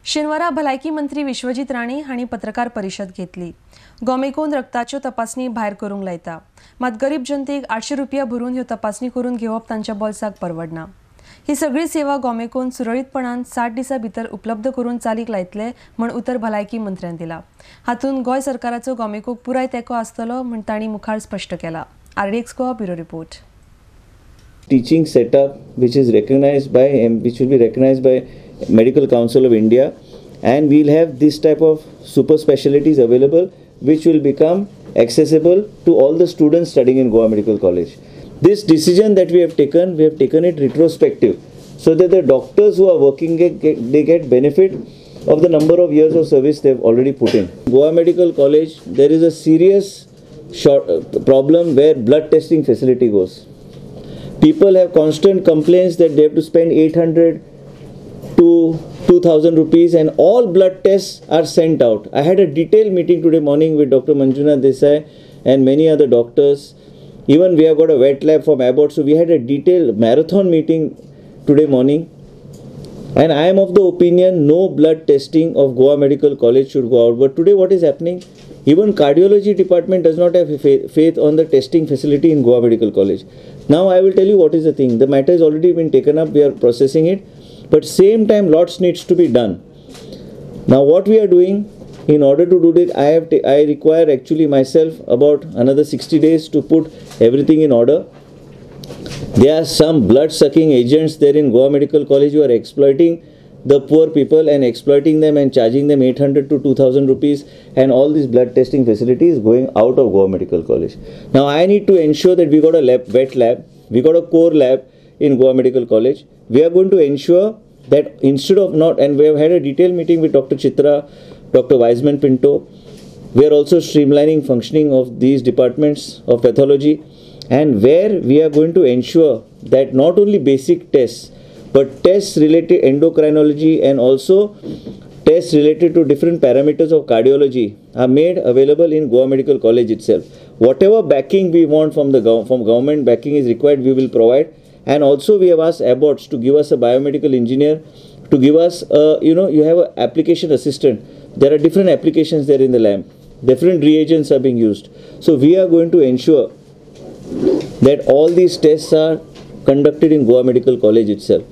शेनवारा भलायकी मंत्री विश्वजीत राणे हांणी पत्रकार परिशद घेतली। गोमेकोन रक्ताच्यो तपासणी भायर करूंक लायता, मात गरीब जनतेक 800 रुपया भरून ह्यो तपासणी करून घेवप तांच्या बोल्साक परवडना। ही सगळी सेवा गोमेकोन सुरळीतपणान 60 दिसां भितर उपलब्ध करून चालीक लायतले म्हण उतर भलायकी मंत्र्यान दिला। हातूंत गोंय सरकाराचो गोमेकोक पुराय तेंको आसतलो म्हण तांणी मुखार स्पश्ट केला। RDX Goa bureau report. Teaching setup which will be recognized by Medical Council of India, and we'll have this type of super specialties available which will become accessible to all the students studying in Goa Medical College. This decision that we have taken it retrospective, so that the doctors who are working they get benefit of the number of years of service they've already put in. Goa Medical College, there is a serious problem where blood testing facility goes. People have constant complaints that they have to spend 800 to 2000 rupees and all blood tests are sent out. I had a detailed meeting today morning with Dr. Manjunath Desai and many other doctors. Even we have got a wet lab from Abbott. So we had a detailed marathon meeting today morning. And I am of the opinion no blood testing of Goa Medical College should go out. But today what is happening? Even cardiology department does not have faith on the testing facility in Goa Medical College. Now I will tell you what is the thing. The matter has already been taken up. We are processing it. But same time lots needs to be done. Now what we are doing, in order to do this, I require actually myself about another 60 days to put everything in order. There are some blood sucking agents there in Goa Medical College who are exploiting the poor people and exploiting them and charging them 800 to 2000 rupees, and all these blood testing facilities going out of Goa Medical College. Now I need to ensure that we got a wet lab, we got a core lab in Goa Medical College. We are going to ensure that instead of and we have had a detailed meeting with Dr. Chitra, Dr. Wiseman Pinto. We are also streamlining functioning of these departments of pathology, and where we are going to ensure that not only basic tests but tests related endocrinology and also tests related to different parameters of cardiology are made available in Goa Medical College itself. Whatever backing we want from government backing is required, we will provide. And also we have asked Abbott to give us a biomedical engineer, to give us you have an application assistant. There are different applications there in the lab. Different reagents are being used. So we are going to ensure that all these tests are conducted in Goa Medical College itself.